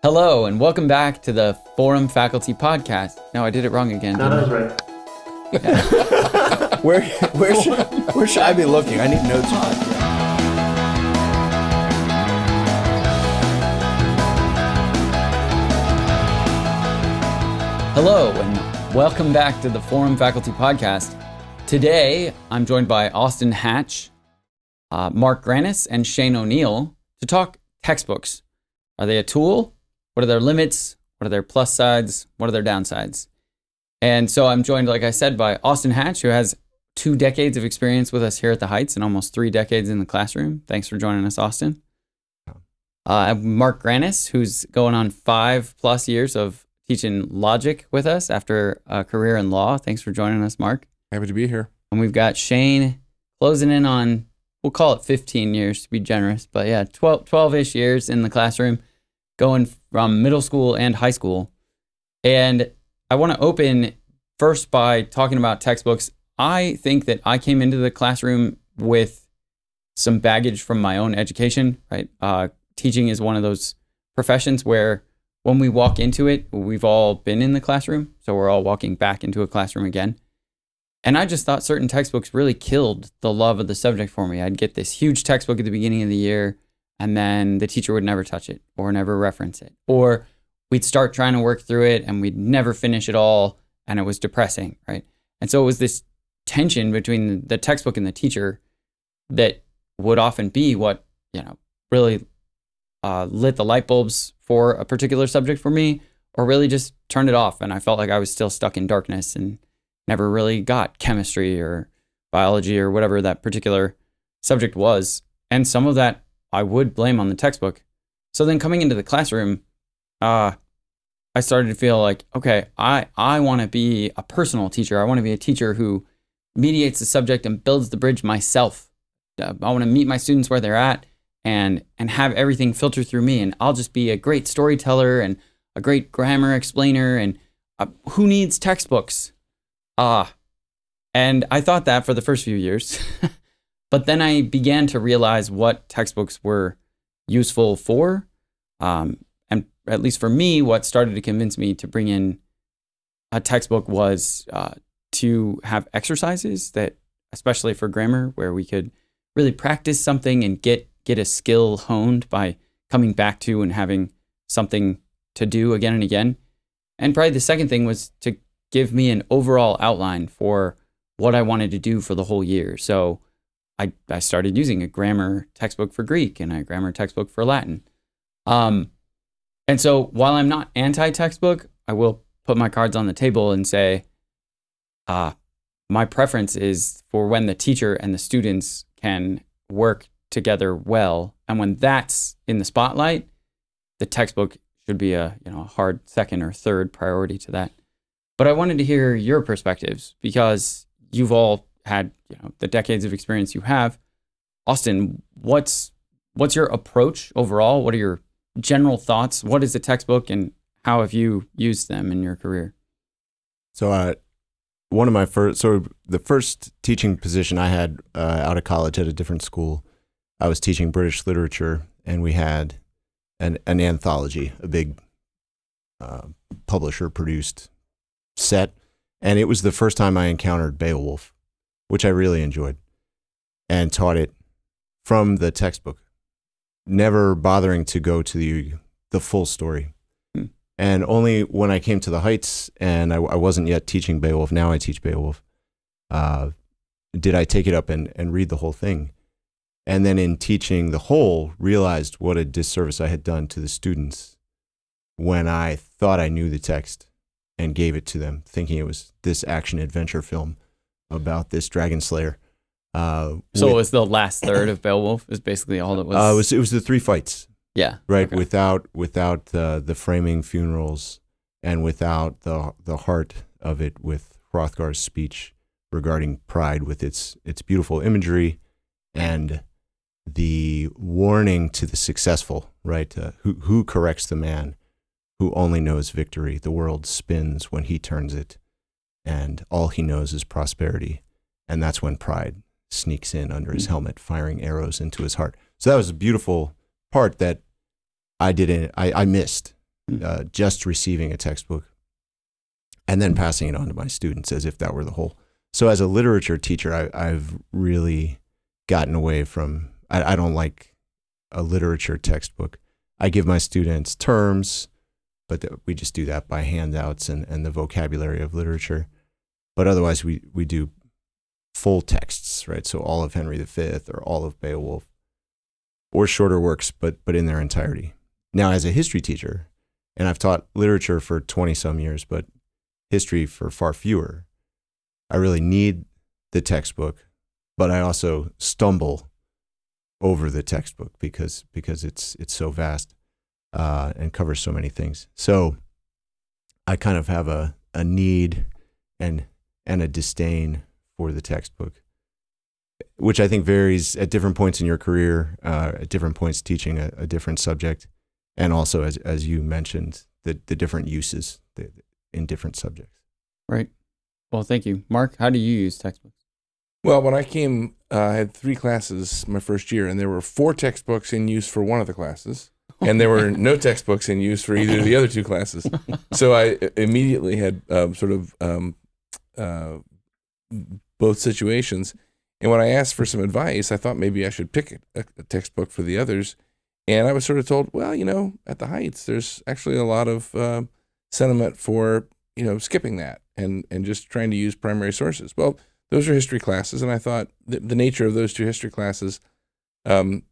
Hello, and welcome back to the Forum Faculty Podcast. No, I did it wrong again. No, that was right. Yeah. Where should I be looking? I need notes on it. Hello, and welcome back to the Forum Faculty Podcast. Today, I'm joined by Austin Hatch, Mark Grannis, and Shane O'Neill to talk textbooks. Are they a tool? What are their limits? What are their plus sides? What are their downsides? And so I'm joined, like I said, by Austin Hatch, who has 2 decades of experience with us here at the Heights and almost 3 decades in the classroom. Thanks for joining us, Austin. I have Mark Grannis, who's going on 5+ years of teaching logic with us after a career in law. Thanks for joining us, Mark. Happy to be here. And we've got Shane closing in on, we'll call it 15 years to be generous, but yeah, 12-ish years in the classroom, going from middle school and high school. And I want to open first by talking about textbooks. I think that I came into the classroom with some baggage from my own education, right? Teaching is one of those professions where when we walk into it, we've all been in the classroom, so we're all walking back into a classroom again. And I just thought certain textbooks really killed the love of the subject for me. I'd get this huge textbook at the beginning of the year, and then the teacher would never touch it or never reference it. Or we'd start trying to work through it and we'd never finish it all, and it was depressing, right? And so it was this tension between the textbook and the teacher that would often be what, really lit the light bulbs for a particular subject for me, or really just turned it off. And I felt like I was still stuck in darkness and never really got chemistry or biology or whatever that particular subject was. And some of that I would blame on the textbook. So then coming into the classroom, I started to feel like, okay, I want to be a personal teacher. I want to be a teacher who mediates the subject and builds the bridge myself. I want to meet my students where they're at and have everything filter through me. And I'll just be a great storyteller and a great grammar explainer. And who needs textbooks? And I thought that for the first few years. But then I began to realize what textbooks were useful for. And at least for me, what started to convince me to bring in a textbook was to have exercises that, especially for grammar, where we could really practice something and get a skill honed by coming back to and having something to do again and again. And probably the second thing was to give me an overall outline for what I wanted to do for the whole year. So I started using a grammar textbook for Greek and a grammar textbook for Latin. And so while I'm not anti-textbook, I will put my cards on the table and say, my preference is for when the teacher and the students can work together well. And when that's in the spotlight, the textbook should be a hard second or third priority to that. But I wanted to hear your perspectives because you've all had the decades of experience you have. Austin, what's your approach overall? What are your general thoughts? What is a textbook and how have you used them in your career? So the first teaching position I had out of college at a different school, I was teaching British literature, and we had an anthology, a big publisher-produced set, and it was the first time I encountered Beowulf, which I really enjoyed, and taught it from the textbook, never bothering to go to the full story. And only when I came to the Heights, and I wasn't yet teaching Beowulf, now I teach Beowulf, did I take it up and read the whole thing. And then in teaching the whole, realized what a disservice I had done to the students when I thought I knew the text and gave it to them, thinking it was this action-adventure film about this dragon slayer. So it was the last third of Beowulf is basically all it was? It was the 3 fights. Yeah. Right. Okay. Without the framing funerals and without the heart of it with Hrothgar's speech regarding pride with its beautiful imagery and the warning to the successful, right? Who corrects the man who only knows victory? The world spins when he turns it, and all he knows is prosperity. And that's when pride sneaks in under his helmet, firing arrows into his heart. So that was a beautiful part that I missed just receiving a textbook and then passing it on to my students as if that were the whole. So as a literature teacher, I've really gotten away from, I don't like a literature textbook. I give my students terms, but we just do that by handouts and the vocabulary of literature. But otherwise, we do full texts, right? So all of Henry V or all of Beowulf, or shorter works, but in their entirety. Now, as a history teacher, and I've taught literature for 20 some years, but history for far fewer, I really need the textbook, but I also stumble over the textbook because it's so vast and covers so many things. So I kind of have a need and a disdain for the textbook, which I think varies at different points in your career, at different points teaching a different subject, and also, as you mentioned, the different uses in different subjects. Right. Well, thank you. Mark, how do you use textbooks? Well, when I came, I had 3 classes my first year, and there were 4 textbooks in use for one of the classes, and there were no textbooks in use for either of the other 2 classes. So I immediately had both situations. And when I asked for some advice, I thought maybe I should pick a textbook for the others. And I was sort of told, well, at the Heights, there's actually a lot of sentiment for, skipping that and just trying to use primary sources. Well, those are history classes, and I thought the nature of those 2 history classes made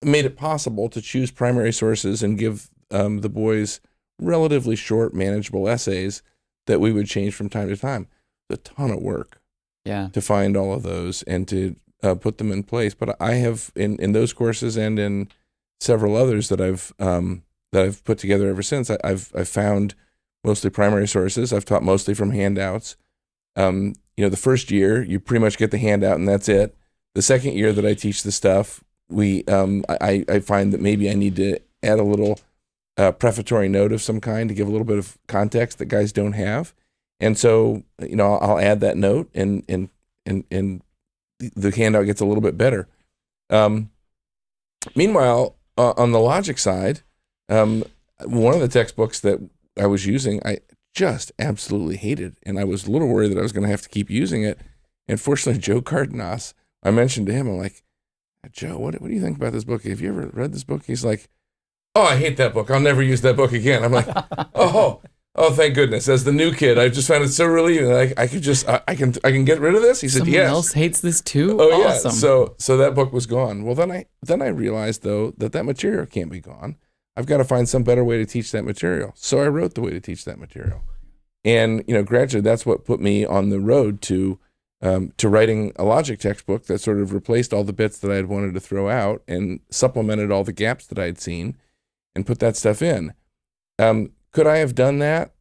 it possible to choose primary sources and give the boys relatively short, manageable essays that we would change from time to time. A ton of work to find all of those and to put them in place. But I have, in those courses and in several others that I've put together ever since, I've found mostly primary sources. I've taught mostly from handouts. The first year, you pretty much get the handout and that's it. The second year that I teach the stuff, I find that maybe I need to add a little prefatory note of some kind to give a little bit of context that guys don't have. And so, I'll add that note and the handout gets a little bit better. Meanwhile, on the logic side, one of the textbooks that I was using, I just absolutely hated. And I was a little worried that I was going to have to keep using it. And fortunately, Joe Cardenas, I mentioned to him, I'm like, Joe, what do you think about this book? Have you ever read this book? He's like, oh, I hate that book. I'll never use that book again. I'm like, oh, thank goodness. As the new kid, I just found it so relieving that I could just, I can get rid of this. He said, Someone yes. else hates this too? Oh, awesome. Yeah. So that book was gone. Well, then I realized, though, that material can't be gone. I've got to find some better way to teach that material. So I wrote the way to teach that material. And, gradually, that's what put me on the road to writing a logic textbook that sort of replaced all the bits that I had wanted to throw out and supplemented all the gaps that I had seen and put that stuff in. Could I have done that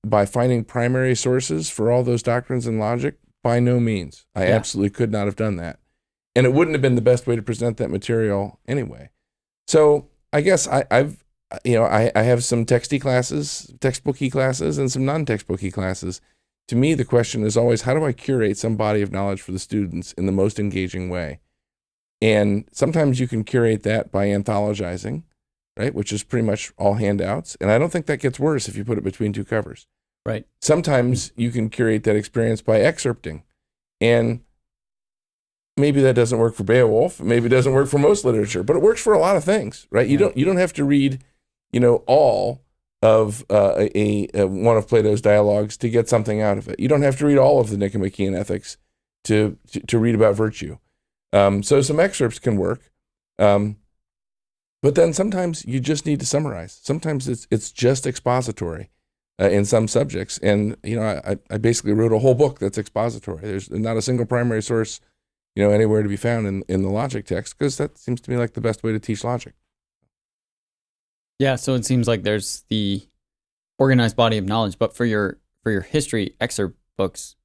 by finding primary sources for all those doctrines in logic? By no means. I absolutely could not have done that. And it wouldn't have been the best way to present that material anyway. So I guess I have some textbooky classes, and some non-textbooky classes. To me, the question is always, how do I curate some body of knowledge for the students in the most engaging way? And sometimes you can curate that by anthologizing, right, which is pretty much all handouts. And I don't think that gets worse if you put it between 2 covers. Right. Sometimes you can curate that experience by excerpting. And maybe that doesn't work for Beowulf. Maybe it doesn't work for most literature, but it works for a lot of things, right? You don't have to read, all of one of Plato's dialogues to get something out of it. You don't have to read all of the Nicomachean Ethics to read about virtue. So some excerpts can work. But then sometimes you just need to summarize. Sometimes it's just expository in some subjects. And, I basically wrote a whole book that's expository. There's not a single primary source, anywhere to be found in the logic text, because that seems to me like the best way to teach logic. Yeah, so it seems like there's the organized body of knowledge, but for your history excerpt books,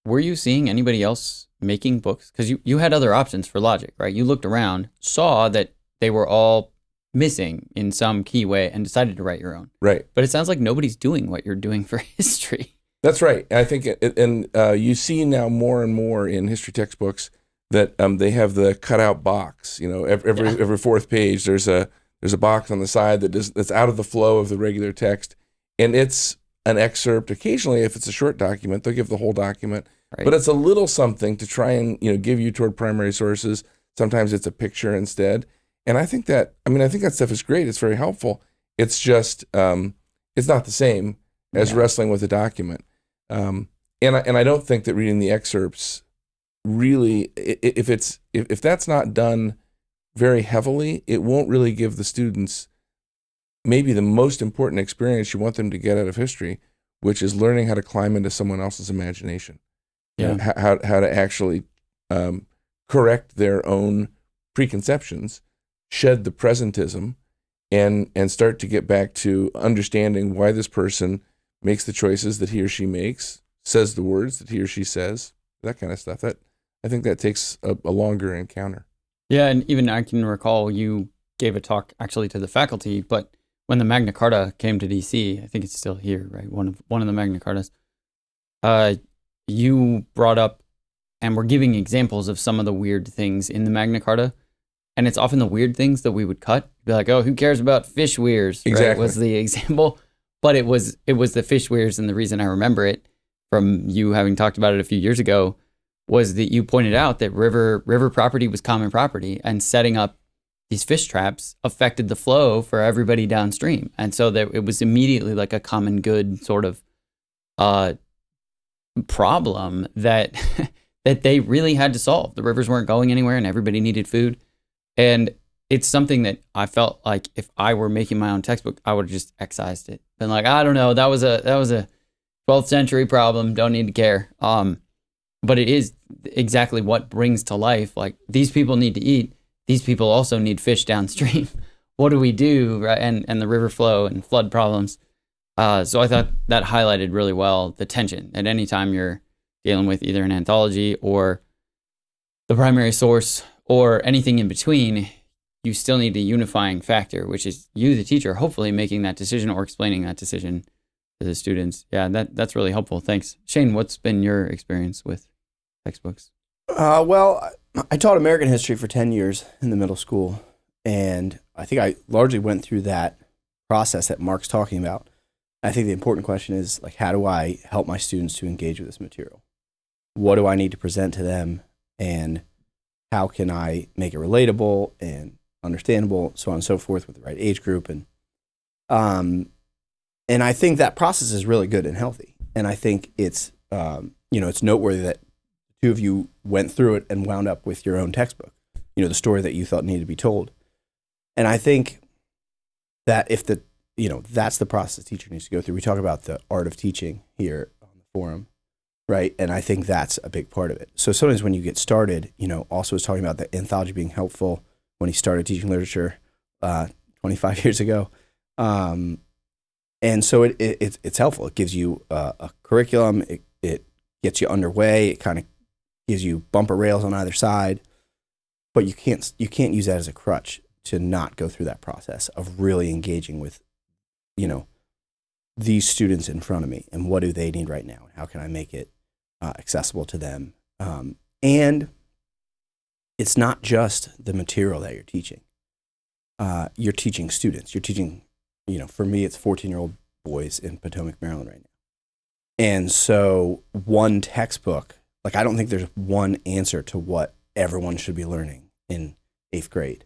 were you seeing anybody else making books? Because you had other options for logic, right? You looked around, saw that they were all missing in some key way, and decided to write your own. Right. But it sounds like nobody's doing what you're doing for history. That's right. I think, you see now more and more in history textbooks that they have the cutout box. Every 4th page there's there's a box on the side that's out of the flow of the regular text, and it's an excerpt. Occasionally, if it's a short document, they'll give the whole document, Right. but it's a little something to try and give you toward primary sources. Sometimes it's a picture instead, and I think that stuff is great. It's very helpful. It's just it's not the same as wrestling with a document, and I don't think that reading the excerpts really, if that's not done very heavily, it won't really give the students maybe the most important experience you want them to get out of history, which is learning how to climb into someone else's imagination. Yeah. How to actually correct their own preconceptions, shed the presentism, and start to get back to understanding why this person makes the choices that he or she makes, says the words that he or she says, that kind of stuff. That I think that takes a longer encounter. Yeah, and even I can recall you gave a talk actually to the faculty, but when the Magna Carta came to DC, I think it's still here, right? One of the Magna Cartas. You brought up and were giving examples of some of the weird things in the Magna Carta, and it's often the weird things that we would cut. Be like, oh, who cares about fish weirs? Exactly. Right, was the example, but it was the fish weirs, and the reason I remember it from you having talked about it a few years ago was that you pointed out that river property was common property, and setting up these fish traps affected the flow for everybody downstream. And so that it was immediately like a common good sort of problem that that they really had to solve. The rivers weren't going anywhere and everybody needed food. And it's something that I felt like if I were making my own textbook, I would have just excised it. Been like, I don't know, that was a 12th century problem, don't need to care. But it is exactly what brings to life, like, these people need to eat. These people also need fish downstream. What do we do? Right? And the river flow and flood problems. So I thought that highlighted really well the tension at any time you're dealing with either an anthology or the primary source or anything in between. You still need a unifying factor, which is you, the teacher, hopefully making that decision or explaining that decision to the students. Yeah, that's really helpful. Thanks. Shane, what's been your experience with textbooks? Well, I taught American history for 10 years in the middle school, and I think I largely went through that process that Mark's talking about. I think the important question is, like, how do I help my students to engage with this material? What do I need to present to them, and how can I make it relatable and understandable, so on and so forth, with the right age group? And I think that process is really good and healthy. And I think it's it's noteworthy that two of you went through it and wound up with your own textbook, the story that you thought needed to be told. And I think that if that's the process a teacher needs to go through. We talk about the art of teaching here on the forum, right? And I think that's a big part of it. So sometimes when you get started, also was talking about the anthology being helpful when he started teaching literature 25 years ago. And so it's helpful. It gives you a curriculum. It gets you underway. It kind of gives you bumper rails on either side, but you can't use that as a crutch to not go through that process of really engaging with, these students in front of me and what do they need right now? How can I make it accessible to them? And it's not just the material that you're teaching. You're teaching students. You're teaching, for me, it's 14-year-old boys in Potomac, Maryland right now. And so one textbook, like, I don't think there's one answer to what everyone should be learning in 8th grade.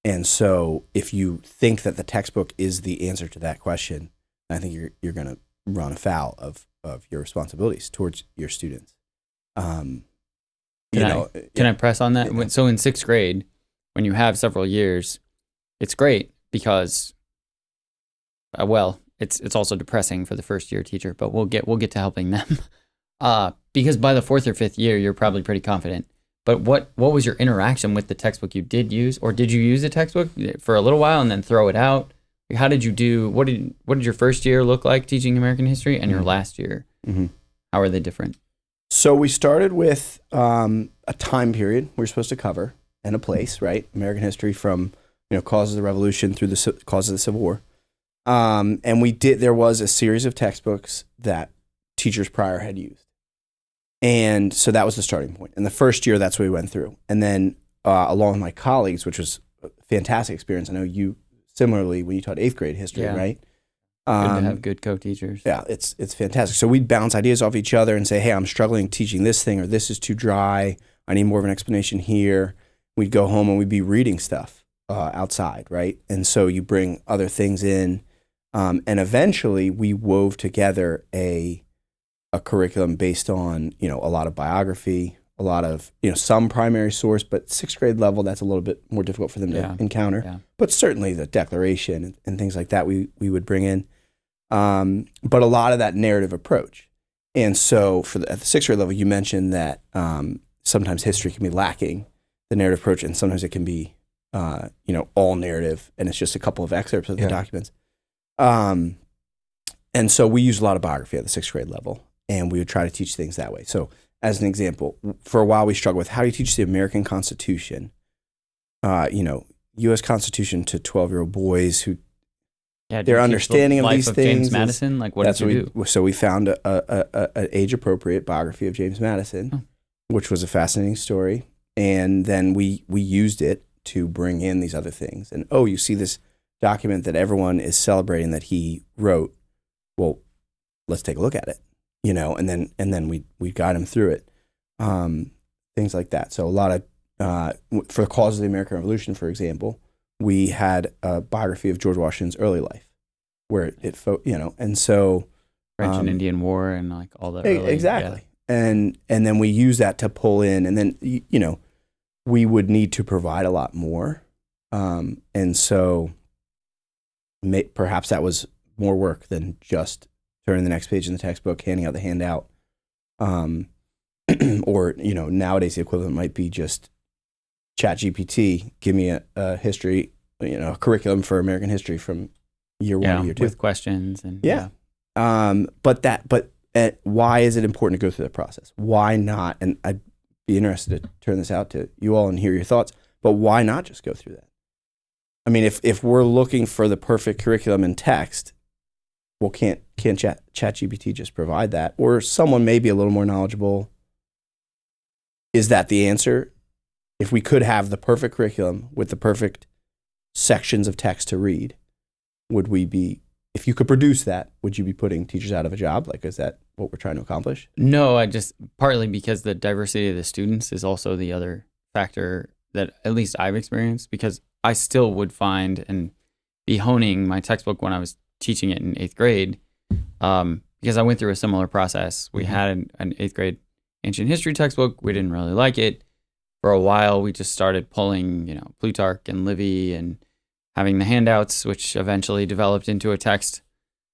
And so if you think that the textbook is the answer to that question, I think you're going to run afoul of your responsibilities towards your students. Can I press on that? Yeah. So in 6th grade, when you have several years, it's great because, it's also depressing for the first year teacher, but we'll get to helping them. Because by the 4th or 5th year, you're probably pretty confident. But what was your interaction with the textbook you did use, or did you use a textbook for a little while and then throw it out? How did you do? What did your first year look like teaching American history, and your last year? Mm-hmm. How are they different? So we started with a time period we're supposed to cover and a place, right? American history from causes of the Revolution through the causes of the Civil War, and there was a series of textbooks that teachers prior had used. And so that was the starting point. And the first year, that's what we went through. And then along with my colleagues, which was a fantastic experience. I know you similarly when you taught 8th grade history, Yeah. right? Good to have good co-teachers. Yeah, it's fantastic. So we'd bounce ideas off each other and say, hey, I'm struggling teaching this thing, or this is too dry. I need more of an explanation here. We'd go home and we'd be reading stuff outside, right? And so you bring other things in. And eventually we wove together a curriculum based on, a lot of biography, a lot of, some primary source, but 6th grade level, that's a little bit more difficult for them to encounter. Yeah. But certainly the Declaration and things like that we would bring in. But a lot of that narrative approach. And so at the 6th grade level, you mentioned that sometimes history can be lacking the narrative approach, and sometimes it can be, all narrative, and it's just a couple of excerpts of the documents. And so we use a lot of biography at the 6th grade level, and we would try to teach things that way. So as an example, for a while we struggled with how do you teach the American Constitution, U.S. Constitution to 12-year-old boys who their understanding of these things. James Madison, like what did you do? So we found an age-appropriate biography of James Madison, which was a fascinating story, and then we used it to bring in these other things. And you see this document that everyone is celebrating that he wrote. Well, let's take a look at it, and then we guide him through it, things like that. So a lot of for the cause of the American Revolution, for example, we had a biography of George Washington's early life, where and so French and Indian War and like all that. Exactly, and then we use that to pull in, and then we would need to provide a lot more, and so perhaps that was more work than just turning the next page in the textbook, handing out the handout, or nowadays the equivalent might be just ChatGPT, give me a history, a curriculum for American history from year 1 to year 2 with questions and But why is it important to go through that process? Why not? And I'd be interested to turn this out to you all and hear your thoughts. But why not just go through that? I mean, if we're looking for the perfect curriculum in text, well, can't ChatGPT just provide that? Or someone may be a little more knowledgeable. Is that the answer? If we could have the perfect curriculum with the perfect sections of text to read, would we be, if you could produce that, would you be putting teachers out of a job? Like, is that what we're trying to accomplish? No, partly because the diversity of the students is also the other factor that at least I've experienced, because I still would find and be honing my textbook when I was teaching it in 8th grade, because I went through a similar process. We had an 8th grade ancient history textbook. We didn't really like it. For a while, we just started pulling, Plutarch and Livy and having the handouts, which eventually developed into a text.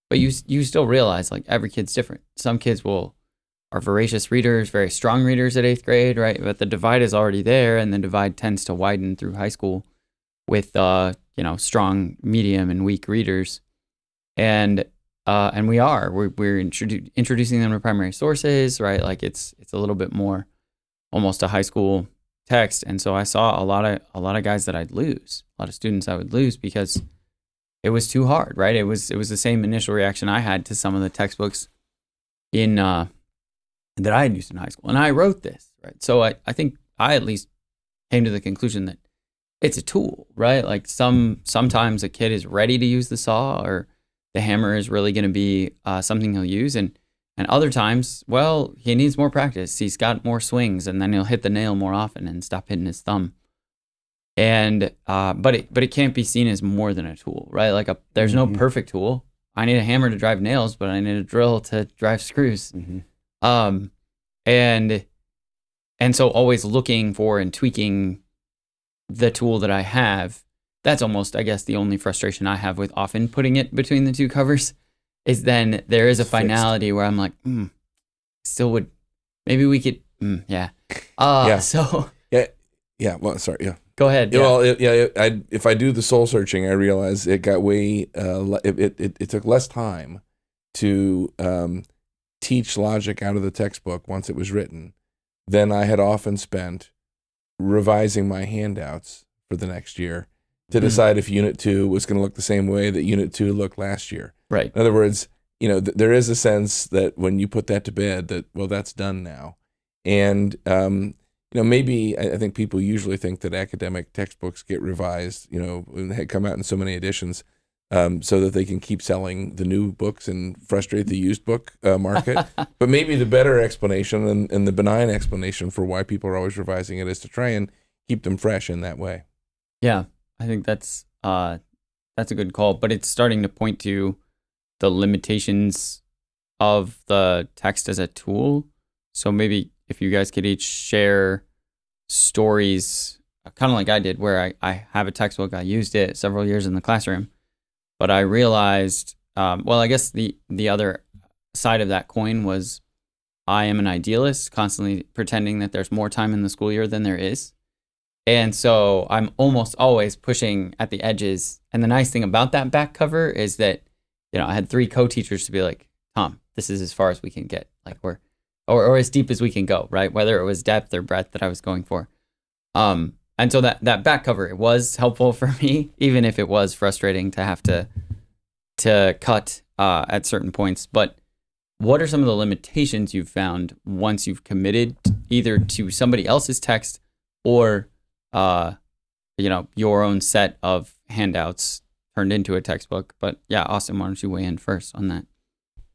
But you still realize, like, every kid's different. Some kids are voracious readers, very strong readers at 8th grade, right? But the divide is already there, and the divide tends to widen through high school with, strong, medium, and weak readers. And we're introducing them to primary sources, right? Like it's a little bit more almost a high school text. And so I saw a lot of guys that I'd lose, a lot of students I would lose because it was too hard, right? It was the same initial reaction I had to some of the textbooks that I had used in high school. And I wrote this, right? So I think I at least came to the conclusion that it's a tool, right? Like sometimes a kid is ready to use the saw, or the hammer is really going to be something he'll use. And other times, well, he needs more practice. He's got more swings, and then he'll hit the nail more often and stop hitting his thumb. And but it can't be seen as more than a tool, right? Like there's no perfect tool. I need a hammer to drive nails, but I need a drill to drive screws. And so always looking for and tweaking the tool that I have. That's almost, I guess, the only frustration I have with often putting it between the two covers, is then there is a finality where I'm like, still would, maybe we could, So. Yeah. Well, sorry. Yeah. Go ahead. Yeah. Well, if I do the soul searching, I realize it got way, it took less time to teach logic out of the textbook once it was written than I had often spent revising my handouts for the next year to decide if Unit 2 was going to look the same way that Unit 2 looked last year. Right. In other words, there is a sense that when you put that to bed, that, well, that's done now. And, maybe I think people usually think that academic textbooks get revised, and they come out in so many editions, so that they can keep selling the new books and frustrate the used book market. But maybe the better explanation and the benign explanation for why people are always revising it is to try and keep them fresh in that way. Yeah, I think that's a good call, but it's starting to point to the limitations of the text as a tool. So maybe if you guys could each share stories, kind of like I did, where I have a textbook, I used it several years in the classroom, but I realized, I guess the other side of that coin was I am an idealist, constantly pretending that there's more time in the school year than there is. And so I'm almost always pushing at the edges. And the nice thing about that back cover is that, I had 3 co-teachers to be like, Tom, this is as far as we can get, like or as deep as we can go, right? Whether it was depth or breadth that I was going for. And so that back cover, it was helpful for me, even if it was frustrating to have to cut at certain points. But what are some of the limitations you've found once you've committed either to somebody else's text or your own set of handouts turned into a textbook? But yeah, Austin, why don't you weigh in first on that?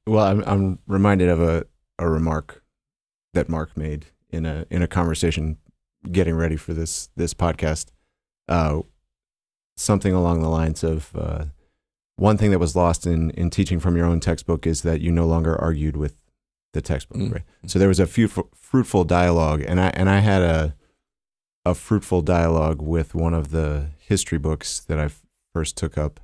Well, I'm reminded of a remark that Mark made in a conversation getting ready for this podcast. Something along the lines of one thing that was lost in teaching from your own textbook is that you no longer argued with the textbook. Mm-hmm. Right? So there was a fruitful dialogue, and I had a fruitful dialogue with one of the history books that I first took up,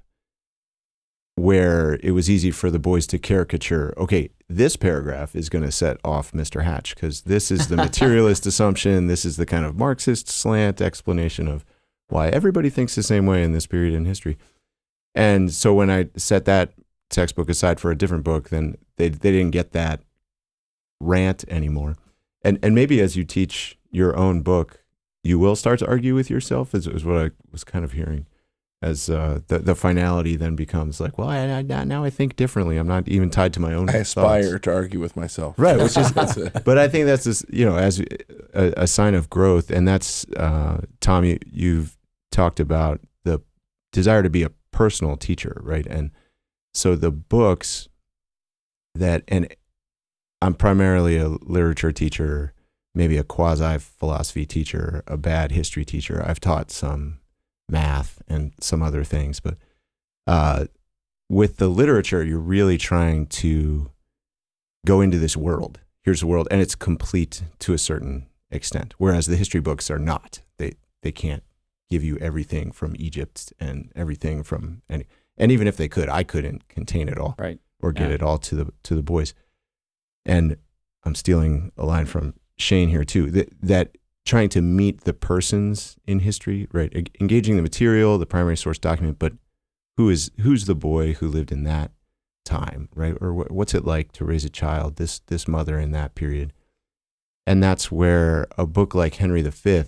where it was easy for the boys to caricature, okay, this paragraph is going to set off Mr. Hatch because this is the materialist assumption. This is the kind of Marxist slant explanation of why everybody thinks the same way in this period in history. And so when I set that textbook aside for a different book, then they didn't get that rant anymore. And maybe as you teach your own book, you will start to argue with yourself, is what I was kind of hearing. As the finality then becomes like, well, now I think differently. I'm not even tied to my own. I aspire thoughts. to argue with myself, right? Which is, but I think that's just, as a sign of growth, and that's Tom. You've talked about the desire to be a personal teacher, right? And so the books and I'm primarily a literature teacher, maybe a quasi philosophy teacher, a bad history teacher. I've taught some math and some other things, but with the literature, you're really trying to go into this world. Here's the world, and it's complete to a certain extent, whereas the history books are not. They can't give you everything from Egypt and everything from and even if they could, I couldn't contain it all, right? Or get it all to the boys. And I'm stealing a line from Shane here too, that trying to meet the persons in history, right? Engaging the material, the primary source document, but who's the boy who lived in that time, right? Or what's it like to raise a child, this mother in that period? And that's where a book like Henry V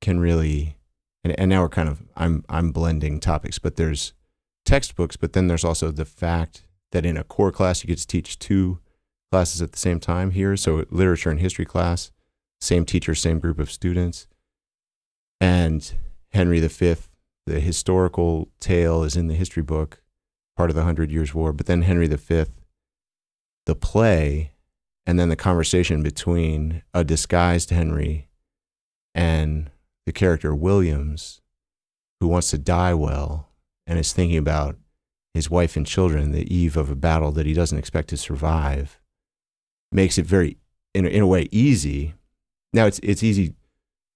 can really, and now we're kind of, I'm blending topics, but there's textbooks, but then there's also the fact that in a core class, you get to teach 2 classes at the same time here. So literature and history class, same teacher, same group of students. And Henry V, the historical tale is in the history book, part of the 100 Years' War. But then Henry V, the play, and then the conversation between a disguised Henry and the character Williams, who wants to die well and is thinking about his wife and children the eve of a battle that he doesn't expect to survive, makes it very, in a way, easy. Now it's easy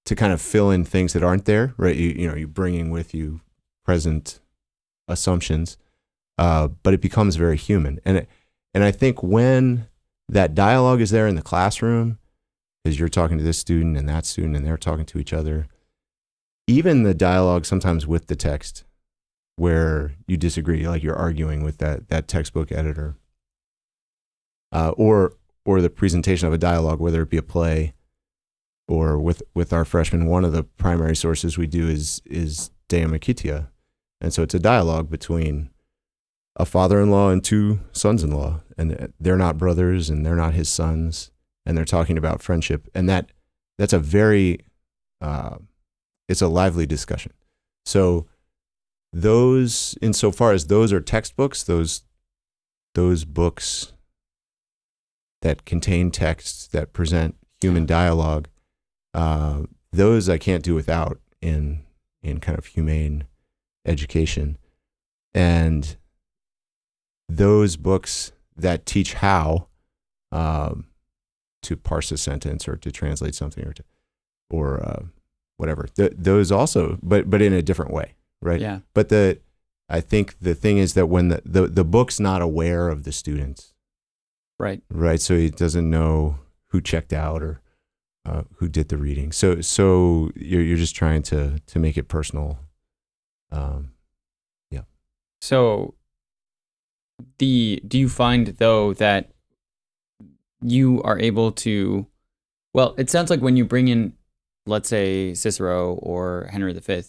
to kind of fill in things that aren't there, right? You're bringing with you present assumptions, but it becomes very human. And I think when that dialogue is there in the classroom, because you're talking to this student and that student, and they're talking to each other, even the dialogue sometimes with the text, where you disagree, like you're arguing with that textbook editor, or the presentation of a dialogue, whether it be a play. Or with our freshmen, one of the primary sources we do is De Amicitia. And so it's a dialogue between a father-in-law and 2 sons-in-law. And they're not brothers and they're not his sons. And they're talking about friendship. And that's a very it's a lively discussion. So those, insofar as those are textbooks, those books that contain texts that present human dialogue, those I can't do without in kind of humane education. And those books that teach how to parse a sentence or to translate something or whatever, those also, but in a different way, right? Yeah. But I think the thing is that when the book's not aware of the students, Right. right? So he doesn't know who checked out or who did the reading. So you're just trying to make it personal. Yeah. So do you find though that you are able to, well, it sounds like when you bring in, let's say, Cicero or Henry V,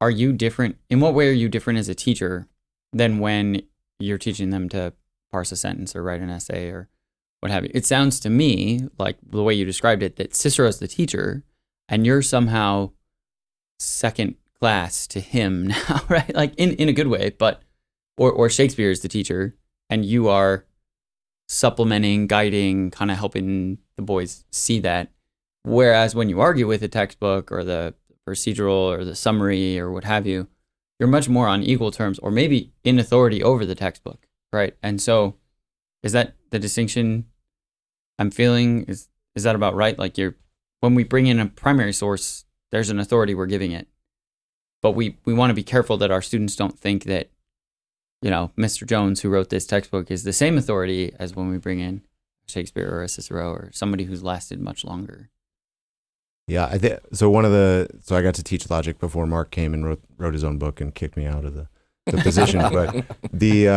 are you different? In what way are you different as a teacher than when you're teaching them to parse a sentence or write an essay or what have you? It sounds to me like the way you described it, that Cicero's the teacher and you're somehow second class to him now, right? Like in a good way, but, or Shakespeare is the teacher and you are supplementing, guiding, kind of helping the boys see that. Whereas when you argue with a textbook or the procedural or the summary or what have you, you're much more on equal terms or maybe in authority over the textbook, right? And so is that the distinction I'm feeling? Is that about right? Like when we bring in a primary source, there's an authority we're giving it. But we want to be careful that our students don't think that, Mr. Jones, who wrote this textbook, is the same authority as when we bring in Shakespeare or a Cicero or somebody who's lasted much longer. Yeah, so I got to teach logic before Mark came and wrote his own book and kicked me out of the position. But the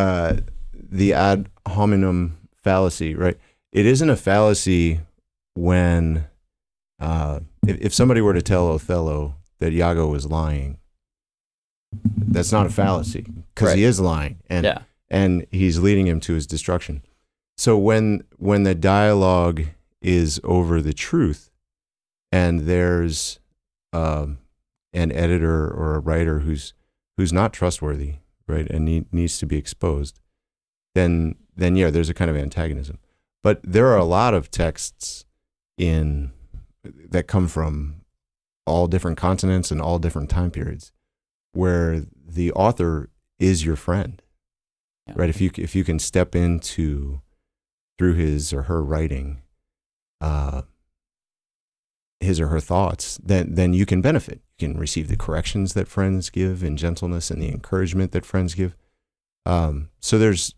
ad hominem fallacy, right? It isn't a fallacy when if somebody were to tell Othello that Iago was lying, that's not a fallacy because he is lying and he's leading him to his destruction. So when the dialogue is over the truth, and there's an editor or a writer who's not trustworthy, right, and needs to be exposed, then yeah, there's a kind of antagonism. But there are a lot of texts that come from all different continents and all different time periods, where the author is your friend, right? If you can step into through his or her writing, his or her thoughts, then you can benefit. You can receive the corrections that friends give in gentleness and the encouragement that friends give. So there's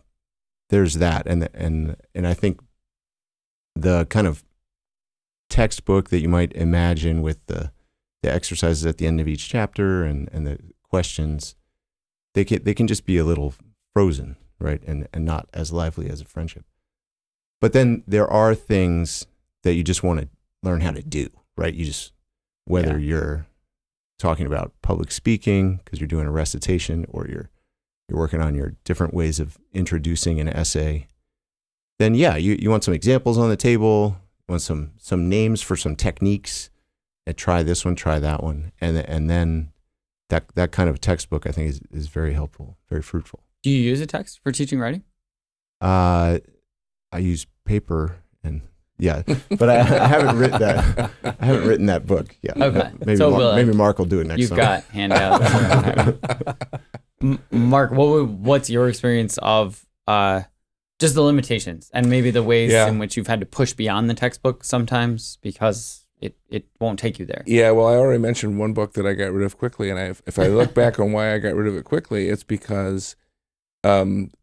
that, and I think the kind of textbook that you might imagine with the exercises at the end of each chapter and the questions, they can just be a little frozen, right, and not as lively as a friendship. But then there are things that you just want to learn how to do. Right, you just, whether you're talking about public speaking because you're doing a recitation, or you're working on your different ways of introducing an essay, then you want some examples on the table, you want some names for some techniques, and try this one, try that one, and then that kind of textbook I think is very helpful, very fruitful. Do you use a text for teaching writing? I use paper and. Yeah, but I haven't written that. I haven't written that book. Yeah. Okay. Maybe Mark will do it next. You've got handouts. Mark, what's your experience of just the limitations and maybe the ways in which you've had to push beyond the textbook sometimes because it won't take you there? Yeah. Well, I already mentioned one book that I got rid of quickly, and if I look back on why I got rid of it quickly, it's because.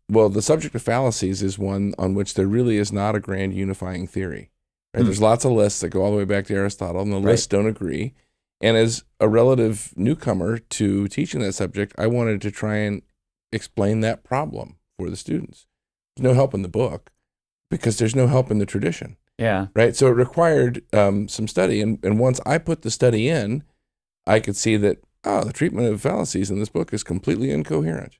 The subject of fallacies is one on which there really is not a grand unifying theory. Right? There's lots of lists that go all the way back to Aristotle, and the lists don't agree. And as a relative newcomer to teaching that subject, I wanted to try and explain that problem for the students. There's no help in the book because there's no help in the tradition. Yeah. Right. So it required some study. And once I put the study in, I could see that, the treatment of fallacies in this book is completely incoherent.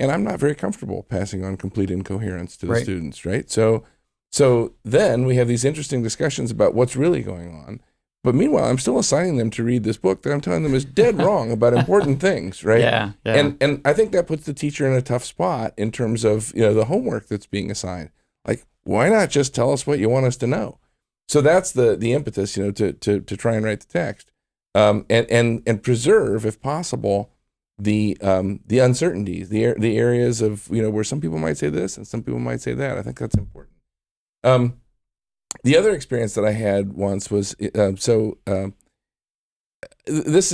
And I'm not very comfortable passing on complete incoherence to the students, right? So So then we have these interesting discussions about what's really going on. But meanwhile, I'm still assigning them to read this book that I'm telling them is dead wrong about important things, right? Yeah, yeah. And I think that puts the teacher in a tough spot in terms of, the homework that's being assigned. Like, why not just tell us what you want us to know? So that's the impetus, to try and write the text, and preserve, if possible, the uncertainties, the areas of, where some people might say this and some people might say that. I think that's important. The other experience that I had once was this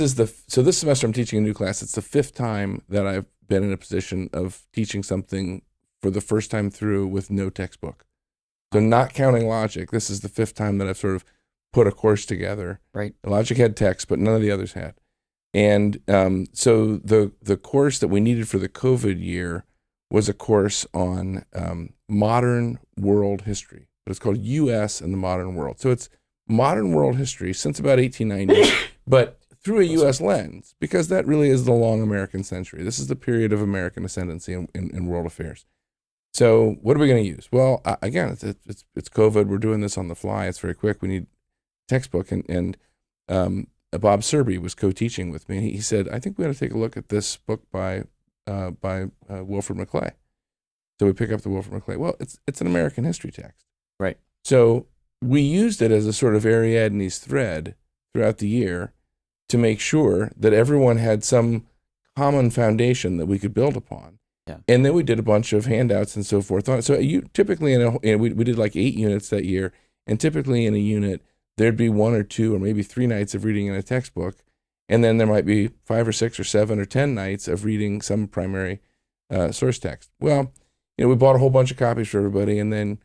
semester I'm teaching a new class. It's the 5th time that I've been in a position of teaching something for the first time through with no textbook. So not counting logic, this is the 5th time that I've sort of put a course together. Right. Logic had text, but none of the others had. And so the course that we needed for the COVID year was a course on modern world history. But it's called U.S. and the Modern World. So it's modern world history since about 1890, but through a U.S. lens, because that really is the long American century. This is the period of American ascendancy in world affairs. So what are we going to use? Well, again, it's COVID. We're doing this on the fly. It's very quick. We need textbook. And Bob Serby was co-teaching with me. He said, I think we ought to take a look at this book by Wilfred McClay. So we pick up the Wilfred McClay. Well, it's an American history text. Right. So we used it as a sort of Ariadne's thread throughout the year to make sure that everyone had some common foundation that we could build upon. Yeah. And then we did a bunch of handouts and so forth. So you typically we did like 8 units that year, and typically in a unit there'd be 1 or 2 or maybe 3 nights of reading in a textbook, and then there might be 5 or 6 or 7 or 10 nights of reading some primary source text. Well, we bought a whole bunch of copies for everybody, and then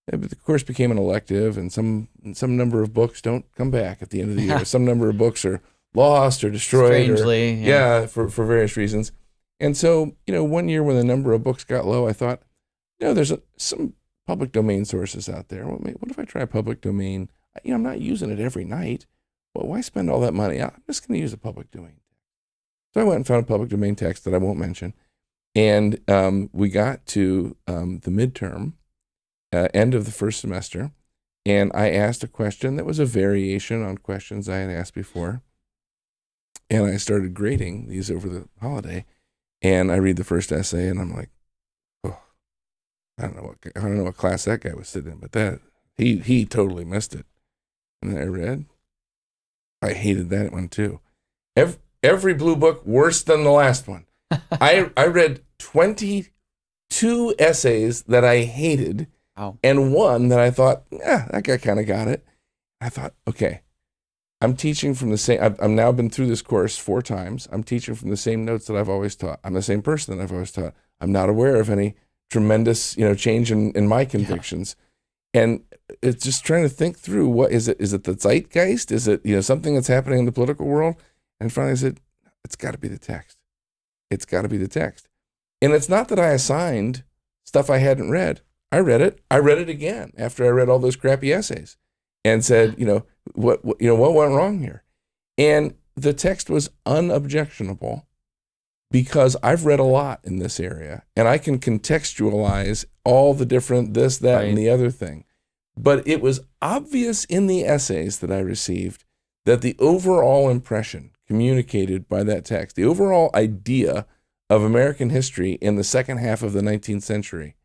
the course became an elective, and some number of books don't come back at the end of the year. Some number of books are lost or destroyed. Strangely. For various reasons. And so, one year when the number of books got low, I thought, there's some public domain sources out there. What if I try a public domain? I'm not using it every night. Well, why spend all that money? I'm just going to use a public domain. So I went and found a public domain text that I won't mention. And we got to the midterm, end of the first semester, and I asked a question that was a variation on questions I had asked before. And I started grading these over the holiday. And I read the first essay, and I'm like, oh, I don't know what class that guy was sitting in, but that he totally missed it. And then I read, I hated that one too. Every blue book worse than the last one. I read 22 essays that I hated, and one that I thought, that guy kind of got it. I thought, okay, I'm teaching from the same, I've now been through this course 4 times. I'm teaching from the same notes that I've always taught. I'm the same person that I've always taught. I'm not aware of any tremendous, change in my convictions. Yeah. And it's just trying to think through, what is it? Is it the zeitgeist? Is it, something that's happening in the political world? And finally I said, it's got to be the text. It's got to be the text. And it's not that I assigned stuff I hadn't read. I read it. I read it again after I read all those crappy essays and said, what went wrong here? And the text was unobjectionable because I've read a lot in this area and I can contextualize all the different this, that, right, and the other thing. But it was obvious in the essays that I received that the overall impression communicated by that text, the overall idea of American history in the second half of the 19th century,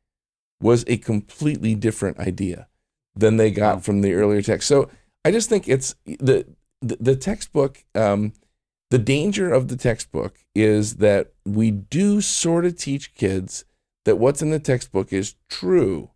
was a completely different idea than they got from the earlier text. So I just think it's the textbook. The danger of the textbook is that we do sort of teach kids that what's in the textbook is true,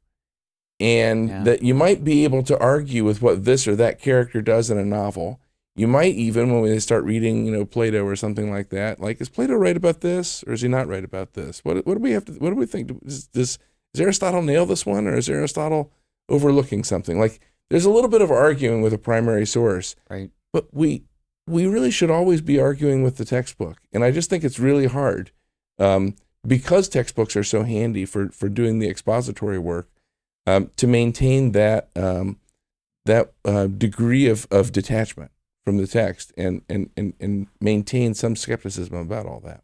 and that you might be able to argue with what this or that character does in a novel. You might even, when they start reading, Plato or something like that, like, is Plato right about this, or is he not right about this? What do we have to? What do we think? Does Aristotle nail this one, or is Aristotle overlooking something? Like, there's a little bit of arguing with a primary source, right? But we really should always be arguing with the textbook, and I just think it's really hard because textbooks are so handy for doing the expository work, to maintain that degree of detachment from the text and maintain some skepticism about all that.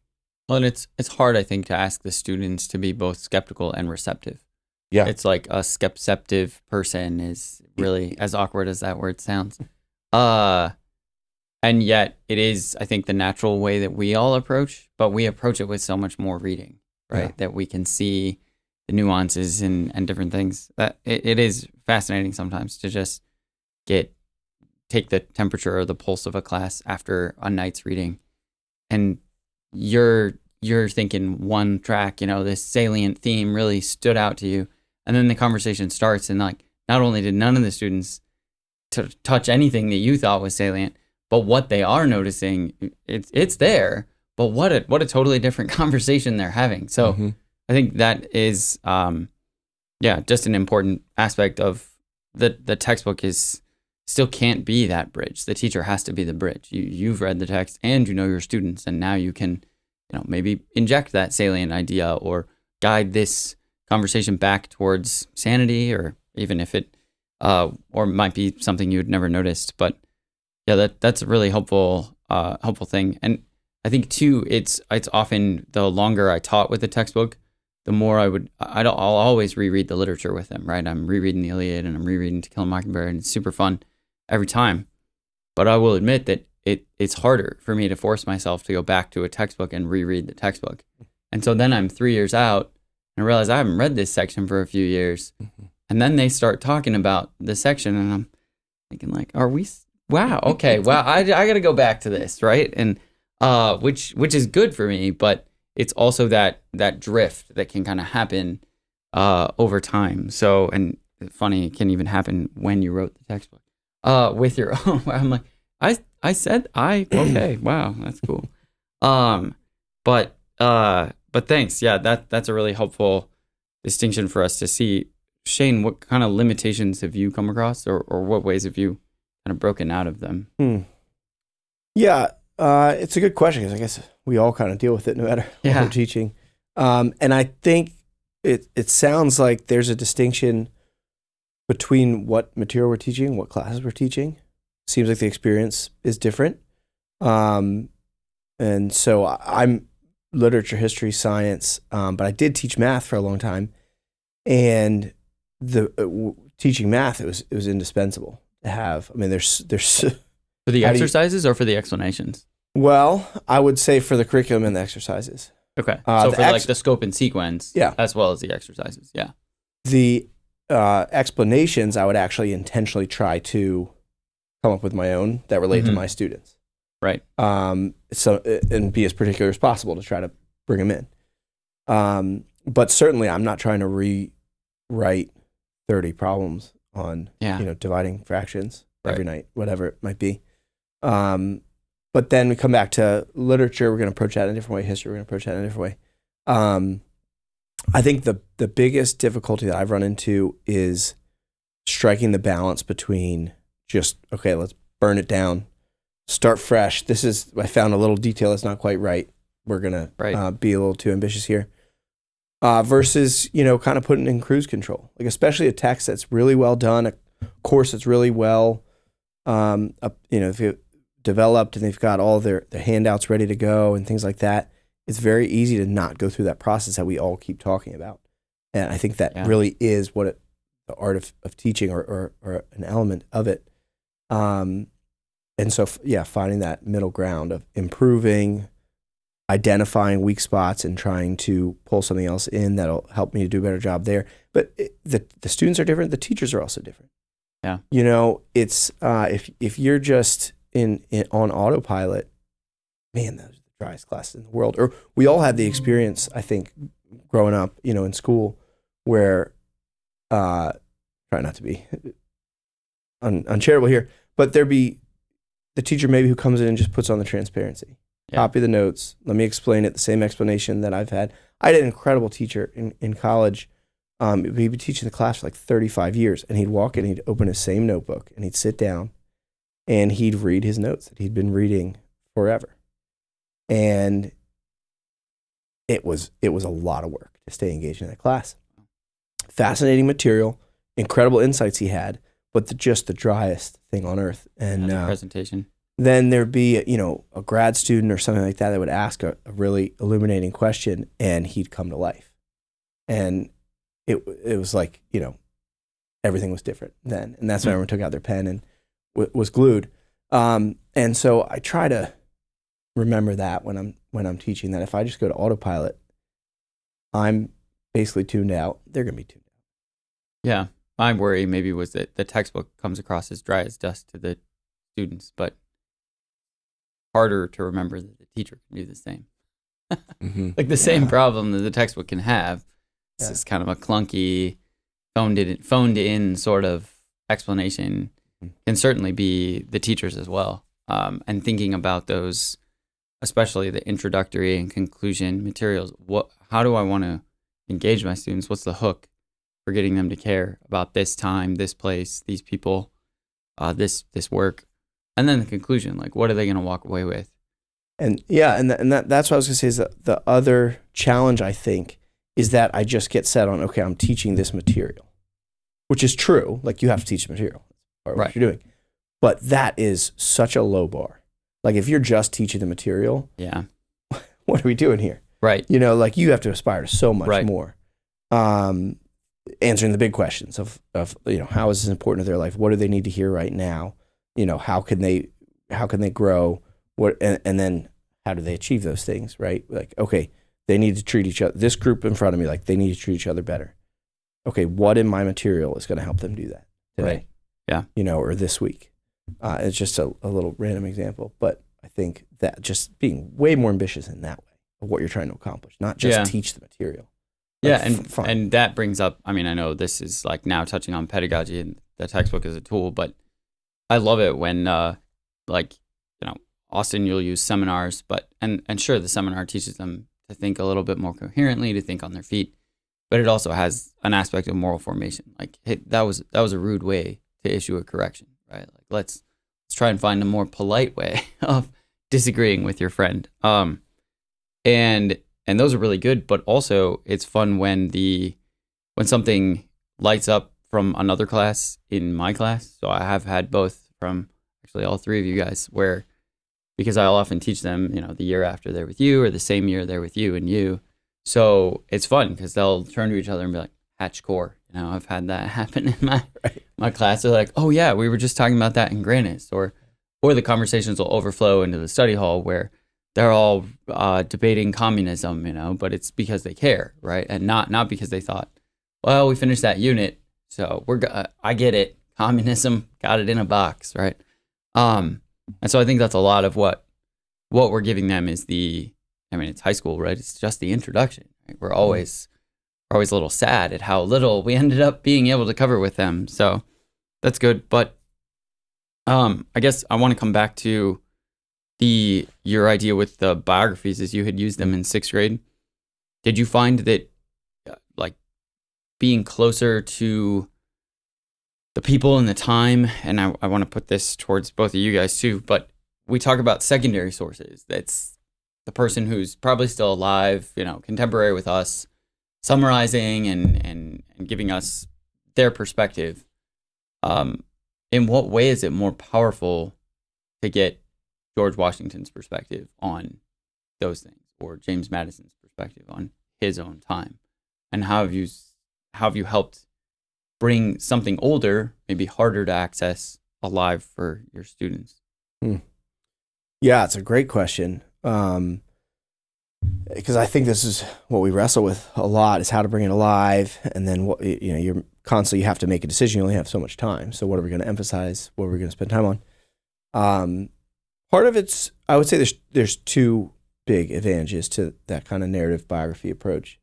Well, and it's hard, I think, to ask the students to be both skeptical and receptive. Yeah. It's like a skepceptive person is really, as awkward as that word sounds. And yet it is, I think, the natural way that we all approach, but we approach it with so much more reading, right? Yeah. That we can see the nuances and different things. That it is fascinating sometimes to just take the temperature or the pulse of a class after a night's reading, and you're thinking one track, this salient theme really stood out to you, and then the conversation starts, and like not only did none of the students touch anything that you thought was salient, but what they are noticing, it's there, but what a totally different conversation they're having. So Mhm. I think that is just an important aspect of the textbook is still can't be that bridge. The teacher has to be the bridge. You've read the text and you know your students, and now you can maybe inject that salient idea or guide this conversation back towards sanity, or even if it or might be something you had never noticed. But yeah, that's a really helpful thing. And I think too, it's often the longer I taught with the textbook, the more I'll always reread the literature with them, right? I'm rereading the Iliad and I'm rereading To Kill a Mockingbird, and it's super fun every time. But I will admit that it's harder for me to force myself to go back to a textbook and reread the textbook. And so then I'm 3 years out and I realize I haven't read this section for a few years. Mhm. And then they start talking about the section and I'm thinking like, wow, okay, wow, I got to go back to this, right? And which is good for me, but it's also that drift that can kind of happen over time. So, and funny, it can even happen when you wrote the textbook with your own. I'm like, I said okay, wow, that's cool. But thanks, yeah, that's a really helpful distinction for us to see. Shane, what kind of limitations have you come across, or what ways have you kind of broken out of them? Yeah, it's a good question because I guess we all kind of deal with it no matter what we're teaching. And I think it sounds like there's a distinction between what material we're teaching, what classes we're teaching. Seems like the experience is different. And so I'm literature, history, science, but I did teach math for a long time. And teaching math, it was indispensable to have. I mean, there's for the exercises or for the explanations? Well, I would say for the curriculum and the exercises. Okay. So for like the scope and sequence, yeah, as well as the exercises, yeah. The explanations, I would actually intentionally try to come up with my own that relate to my students. Right. So and be as particular as possible to try to bring them in. But certainly, I'm not trying to rewrite 30 problems on dividing fractions every night, whatever it might be. But then we come back to literature. We're going to approach that in a different way. History, we're going to approach that in a different way. I think the biggest difficulty that I've run into is striking the balance between just, okay, let's burn it down, start fresh. I found a little detail that's not quite right. We're going to be a little too ambitious here. Versus, kind of putting in cruise control, like especially a text that's really well done, a course that's really well, if you developed and they've got all their handouts ready to go and things like that. It's very easy to not go through that process that we all keep talking about. And I think that really is what the art of teaching or an element of it. And so, finding that middle ground of improving, identifying weak spots and trying to pull something else in that'll help me to do a better job there. But the students are different. The teachers are also different. Yeah. It's if you're just on autopilot, man, those are the driest classes in the world. Or we all had the experience, I think, growing up, in school where, try not to be uncharitable here, but there'd be the teacher maybe who comes in and just puts on the transparency. Copy the notes. Let me explain it. The same explanation that I've had. I had an incredible teacher in college. He'd be teaching the class for like 35 years, and he'd walk in, he'd open his same notebook, and he'd sit down, and he'd read his notes that he'd been reading forever. And it was a lot of work to stay engaged in that class. Fascinating material, incredible insights he had, but just the driest thing on earth. And presentation. Then there'd be, a grad student or something like that would ask a really illuminating question, and he'd come to life. And it was like, everything was different then. And that's when everyone took out their pen and was glued. And so I try to remember that when I'm teaching, that if I just go to autopilot, I'm basically tuned out. They're going to be tuned out. Yeah. My worry maybe was that the textbook comes across as dry as dust to the students, but harder to remember that the teacher can do the same. Like the same problem that the textbook can have. This is kind of a clunky, phoned in sort of explanation. Can certainly be the teachers as well. And thinking about those, especially the introductory and conclusion materials. How do I want to engage my students? What's the hook for getting them to care about this time, this place, these people, this work? And then the conclusion, like, what are they going to walk away with? And that's what I was going to say is that the other challenge, I think, is that I just get set on, okay, I'm teaching this material, which is true. Like, you have to teach the material, or what you're doing. But that is such a low bar. Like, if you're just teaching the material, what are we doing here? Right. Like, you have to aspire to so much more. Answering the big questions of how is this important to their life? What do they need to hear right now? How can they grow? And then how do they achieve those things? Right? Like, okay, they need to treat each other. This group in front of me, like, they need to treat each other better. Okay, what in my material is going to help them do that today? Right. Yeah. Or this week. It's just a little random example, but I think that just being way more ambitious in that way of what you're trying to accomplish, not just teach the material. Yeah, and that brings up, I mean, I know this is like now touching on pedagogy and the textbook as a tool, but I love it when, Austin, you'll use seminars, but, and sure, the seminar teaches them to think a little bit more coherently, to think on their feet, but it also has an aspect of moral formation. Like, hey, that was a rude way to issue a correction, right? Like, let's try and find a more polite way of disagreeing with your friend. And those are really good, but also it's fun when something lights up from another class in my class. So I have had both from actually all three of you guys, where, because I'll often teach them, the year after they're with you or the same year they're with you and you. So it's fun because they'll turn to each other and be like, Hatch core. I've had that happen in my class. They're like, oh yeah, we were just talking about that in Grannis, or the conversations will overflow into the study hall where they're all debating communism, but it's because they care, right? And not because they thought, well, we finished that unit, so I get it. Communism, got it in a box, right? And so I think that's a lot of what we're giving them is it's high school, right? It's just the introduction. Right? We're always a little sad at how little we ended up being able to cover with them. So that's good. But I guess I want to come back to your idea with the biographies as you had used them in 6th grade. Did you find that being closer to the people and the time, and I want to put this towards both of you guys too, but we talk about secondary sources. That's the person who's probably still alive, contemporary with us, summarizing and giving us their perspective. In what way is it more powerful to get George Washington's perspective on those things, or James Madison's perspective on his own time? And how have you helped bring something older, maybe harder to access, alive for your students? Yeah, it's a great question. Because I think this is what we wrestle with a lot, is how to bring it alive. And then you're constantly, you have to make a decision. You only have so much time. So what are we going to emphasize? What are we going to spend time on? Part of it's, I would say there's two big advantages to that kind of narrative biography approach.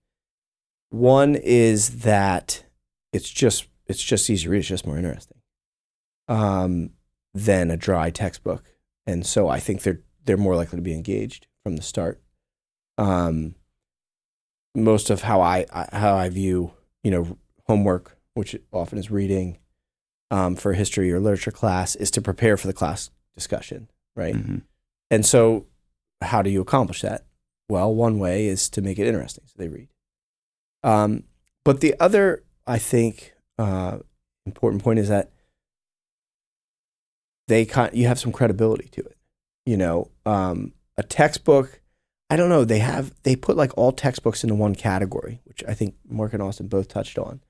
One is that it's just easier to read. It's just more interesting than a dry textbook. And so I think they're more likely to be engaged from the start. Most of how I view, homework, which often is reading for a history or literature class, is to prepare for the class discussion, right? Mm-hmm. And so how do you accomplish that? Well, one way is to make it interesting, so they read. But the other, I think, important point is that you have some credibility to it. A textbook, I don't know. They put like all textbooks into one category, which I think Mark and Austin both touched on.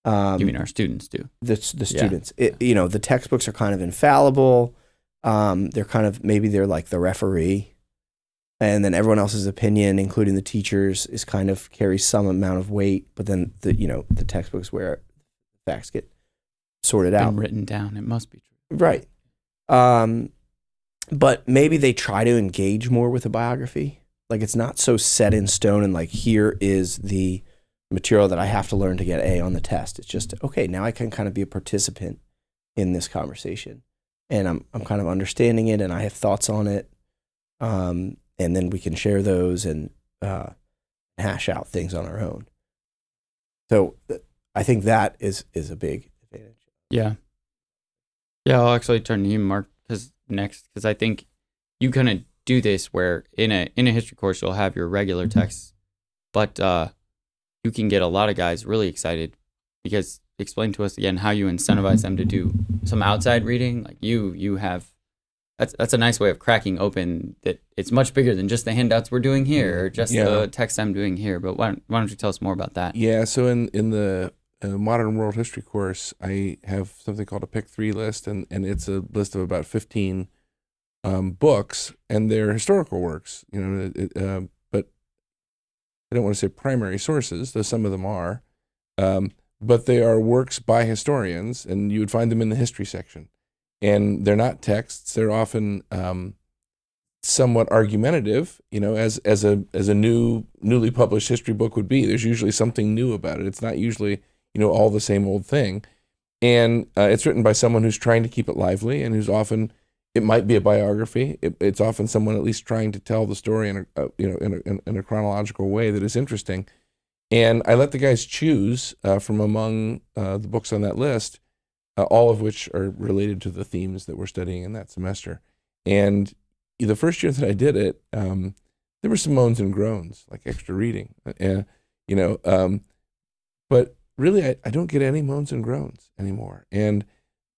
You mean our students do? The students. The textbooks are kind of infallible. They're kind of, maybe they're like the referee, and then everyone else's opinion, including the teachers, is kind of carries some amount of weight. But then the textbooks where facts get sorted out, written down. It must be true, right? But maybe they try to engage more with a biography. Like, it's not so set in stone and like, here is the material that I have to learn to get A on the test. It's just, okay, now I can kind of be a participant in this conversation, and I'm kind of understanding it, and I have thoughts on it. And then we can share those and hash out things on our own. So I think that is a big advantage. Yeah. Yeah, I'll actually turn to you, Mark, because I think you kind of do this where in a history course you'll have your regular texts, but you can get a lot of guys really excited because explain to us again how you incentivize them to do some outside reading. Like you have, that's a nice way of cracking open that it's much bigger than just the handouts we're doing here or just the text I'm doing here. But why don't you tell us more about that? Yeah, so in the modern world history course, I have something called a pick 3 list, and it's a list of about 15 books, and they're historical works, but I don't want to say primary sources, though some of them are, but they are works by historians, and you would find them in the history section. And they're not texts; they're often somewhat argumentative, as a newly published history book would be. There's usually something new about it. It's not usually all the same old thing, and it's written by someone who's trying to keep it lively, and who's often, it might be a biography. It's often someone at least trying to tell the story in a chronological way that is interesting. And I let the guys choose from among the books on that list, all of which are related to the themes that we're studying in that semester. And the first year that I did it, there were some moans and groans, like extra reading, but really I don't get any moans and groans anymore. And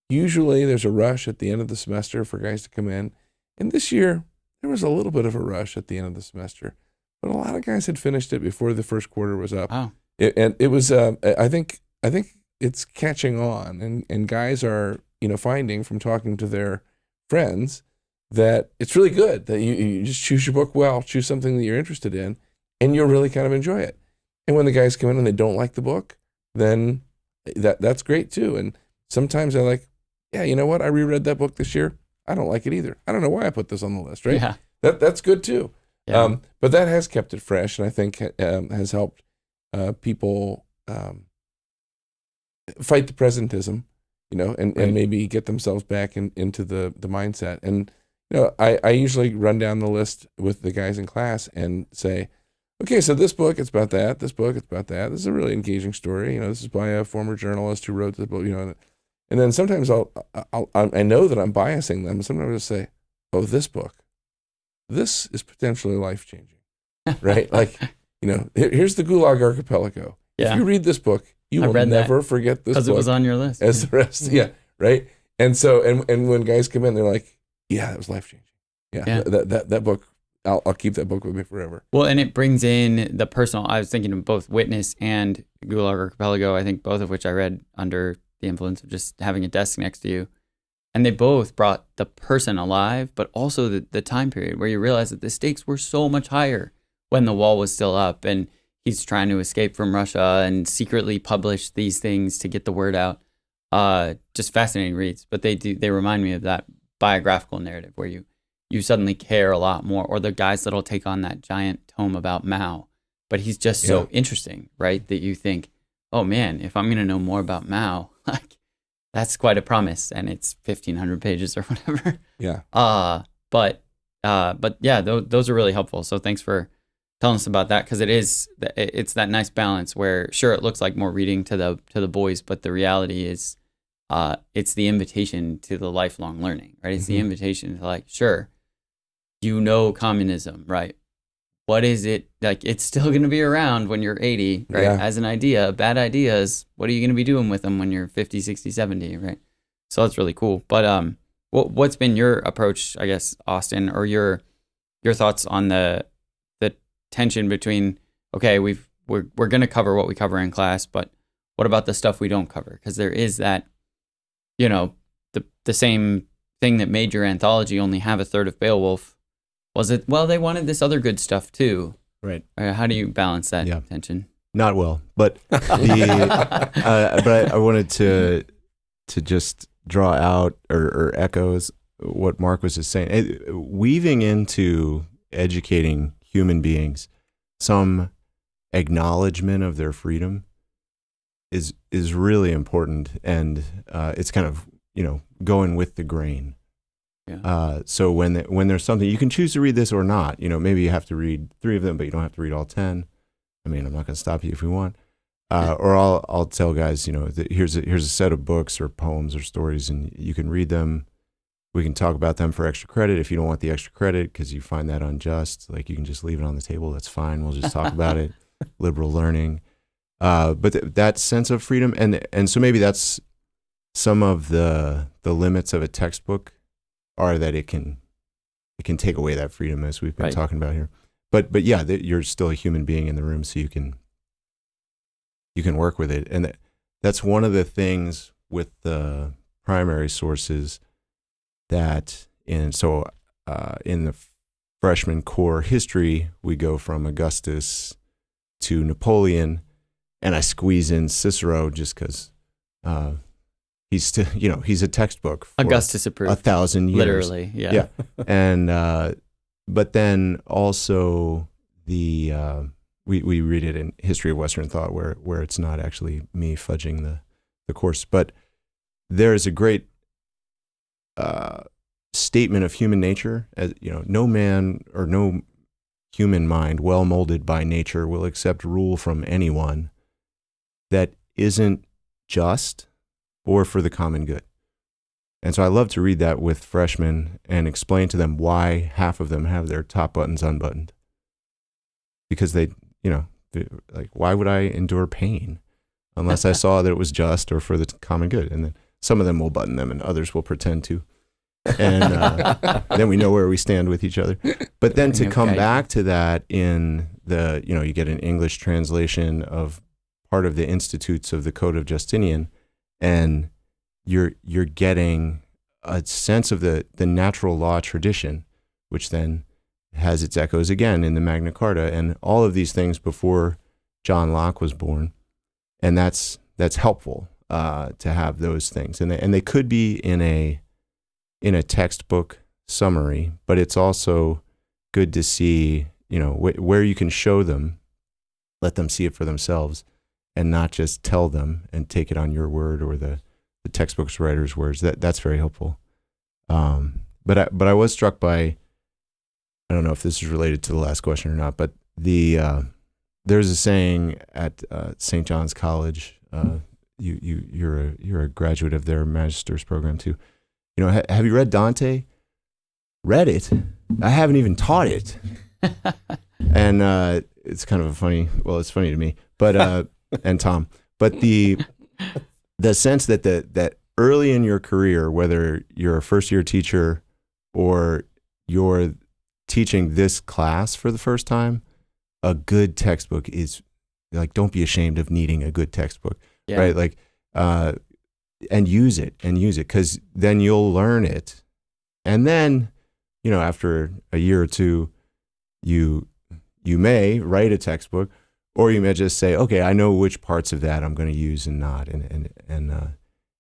usually there's a rush at the end of the semester for guys to come in. And this year, there was a little bit of a rush at the end of the semester. But a lot of guys had finished it before the first quarter was up. Wow. It was, I think it's catching on. And guys are, finding from talking to their friends that it's really good, that you just choose your book well, choose something that you're interested in, and you'll really kind of enjoy it. And when the guys come in and they don't like the book, then that's great too. And sometimes they're like, yeah, you know what? I reread that book this year. I don't like it either. I don't know why I put this on the list, right? Yeah. That's good too. Yeah. But that has kept it fresh, and I think has helped people fight the presentism, and maybe get themselves back into the mindset. And I usually run down the list with the guys in class and say, okay, so this book, it's about that. This book, it's about that. This is a really engaging story. This is by a former journalist who wrote this book. And then sometimes I know that I'm biasing them. Sometimes I'll say, oh, this book, this is potentially life-changing, right? Like, here's the Gulag Archipelago. Yeah. If you read this book, you will never forget this book. Because it was on your list. As the rest, yeah, right? And so, and when guys come in, they're like, yeah, that was life-changing. Yeah. That book, I'll keep that book with me forever. Well, and it brings in the personal. I was thinking of both Witness and Gulag Archipelago, I think both of which I read under the influence of just having a desk next to you. And they both brought the person alive, but also the time period where you realize that the stakes were so much higher when the wall was still up and he's trying to escape from Russia and secretly publish these things to get the word out. Just fascinating reads, but they remind me of that biographical narrative where you suddenly care a lot more, or the guys that'll take on that giant tome about Mao, but he's just so interesting, right? That you think, oh man, if I'm going to know more about Mao, like that's quite a promise, and it's 1,500 pages or whatever. Yeah. But yeah, those are really helpful. So thanks for telling us about that, because it's that nice balance where sure it looks like more reading to the boys, but the reality is, it's the invitation to the lifelong learning, right? It's the invitation to like, sure, communism, right? What is it like? It's still going to be around when you're 80, right? Yeah. As an idea, bad ideas. What are you going to be doing with them when you're 50, 60, 70, right? So that's really cool. But what's been your approach, I guess, Austin, or your thoughts on the tension between, okay, we're going to cover what we cover in class, but what about the stuff we don't cover? Because there is that, the same thing that made your anthology only have a third of Beowulf. Was it, well, they wanted this other good stuff too. Right. How do you balance that tension? Not well, but but I wanted to just draw out or echoes what Mark was just saying. Weaving into educating human beings some acknowledgement of their freedom is really important, and it's kind of going with the grain. Yeah. So when there's something, you can choose to read this or not. Maybe you have to read 3 of them, but you don't have to read all 10. I mean, I'm not going to stop you if you want. Or I'll tell guys, here's a set of books or poems or stories, and you can read them. We can talk about them for extra credit. If you don't want the extra credit because you find that unjust, like, you can just leave it on the table. That's fine. We'll just talk about it. Liberal learning. But that sense of freedom, and so maybe that's some of the limits of a textbook, are that it can take away that freedom, as we've been talking about here. But yeah, you're still a human being in the room, so you can work with it. And that's one of the things with the primary sources that in the freshman core history, we go from Augustus to Napoleon, and I squeeze in Cicero just because he's still, he's a textbook for Augustus approved 1,000 years. Literally, yeah. And but then also we read it in History of Western Thought, where it's not actually me fudging the course, but there is a great statement of human nature. As no man or no human mind, well molded by nature, will accept rule from anyone that isn't just or for the common good. And so I love to read that with freshmen and explain to them why half of them have their top buttons unbuttoned. Because they, like, why would I endure pain unless I saw that it was just or for the common good? And then some of them will button them and others will pretend to. And then we know where we stand with each other. But then to come back to that in the, you get an English translation of part of the Institutes of the Code of Justinian, and you're getting a sense of the natural law tradition, which then has its echoes again in the Magna Carta and all of these things before John Locke was born. And that's helpful to have those things. And they could be in a textbook summary, but it's also good to see, where you can show them, let them see it for themselves, and not just tell them and take it on your word or the textbook's writer's words. That's very helpful. But I was struck by, I don't know if this is related to the last question or not, but there's a saying at St. John's College. You're a graduate of their master's program too. Have you read Dante? Read it. I haven't even taught it. And it's kind of it's funny to me, but and Tom, but the sense that early in your career, whether you're a first year teacher or you're teaching this class for the first time, a good textbook is like, don't be ashamed of needing a good textbook, right? Like, and use it because then you'll learn it. And then, after a year or two, you may write a textbook, or you may just say, okay, I know which parts of that I'm going to use and not. And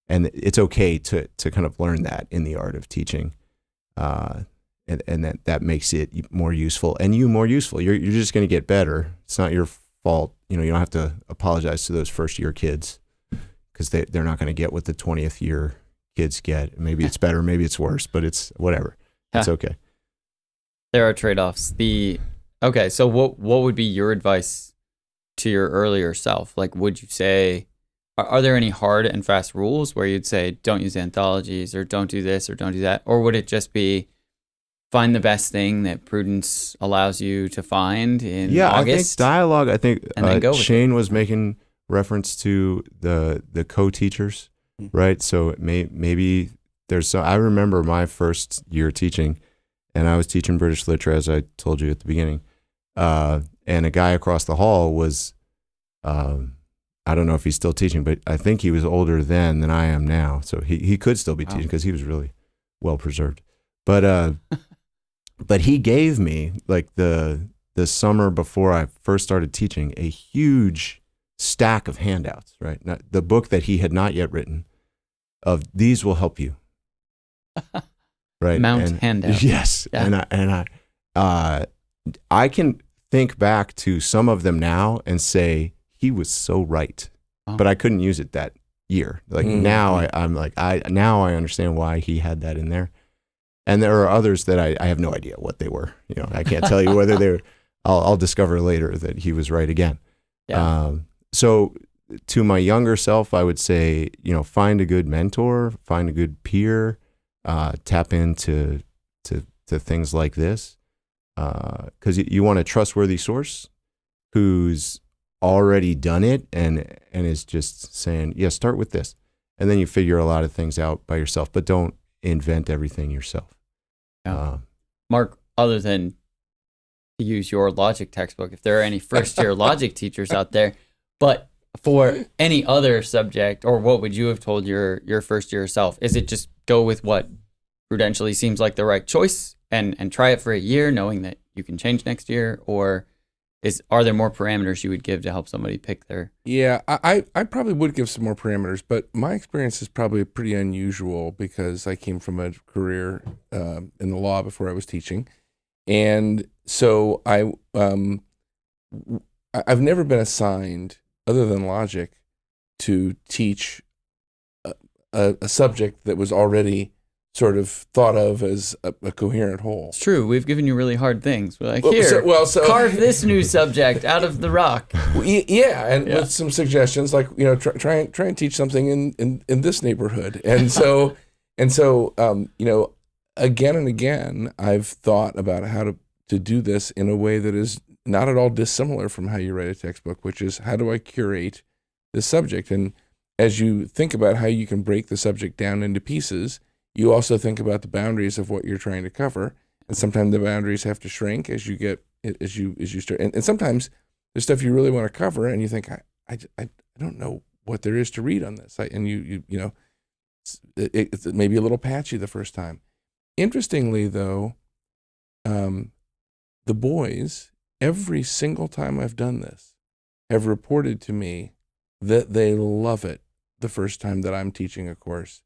it's okay to kind of learn that in the art of teaching. And that makes it more useful and you more useful. You're just going to get better. It's not your fault. You don't have to apologize to those first year kids because they're not going to get what the 20th year kids get. Maybe it's better, maybe it's worse, but it's whatever. It's okay. There are trade-offs. Okay, so what would be your advice to your earlier self? Like, would you say, are there any hard and fast rules where you'd say, don't use anthologies or don't do this or don't do that? Or would it just be find the best thing that prudence allows you to find in August? I think dialogue, and then go with Shane was making reference to the co-teachers, right? So maybe I remember my first year teaching, and I was teaching British literature, as I told you at the beginning. and a guy across the hall was, I don't know if he's still teaching, but I think he was older then than I am now. So he could still be teaching because he was really well preserved. But but he gave me, like the summer before I first started teaching, a huge stack of handouts, right? The book that he had not yet written of these will help you. Right. Handouts. Yes. Yeah. And I can think back to some of them now and say he was so right, but I couldn't use it that year. Like now I'm like, now I understand why he had that in there. And there are others that I have no idea what they were. You know, I can't tell you whether they're, I'll discover later that he was right again. Yeah. So to my younger self, I would say, you know, find a good mentor, find a good peer, tap into things like this, because you want a trustworthy source who's already done it and is just saying, yeah, start with this, and then you figure a lot of things out by yourself, but don't invent everything yourself. Yeah. Mark, other than to use your logic textbook, if there are any first-year logic teachers out there, but for any other subject, or what would you have told your first-year self? Is it just go with what prudentially seems like the right choice and try it for a year, knowing that you can change next year, or are there more parameters you would give to help somebody pick their? Yeah, I probably would give some more parameters, but my experience is probably pretty unusual because I came from a career in the law before I was teaching, and so I've never been assigned, other than logic, to teach a subject that was already sort of thought of as a coherent whole. It's true. We've given you really hard things. We're like, carve this new subject out of the rock. With some suggestions, like, you know, try and teach something in this neighborhood. And so you know, again and again, I've thought about how to do this in a way that is not at all dissimilar from how you write a textbook, which is, how do I curate this subject? And as you think about how you can break the subject down into pieces, you also think about the boundaries of what you're trying to cover, and sometimes the boundaries have to shrink as you start. And sometimes there's stuff you really want to cover, and you think, I don't know what there is to read on this, and you know, it's maybe a little patchy the first time. Interestingly, though, the boys, every single time I've done this, have reported to me that they love it the first time that I'm teaching a course.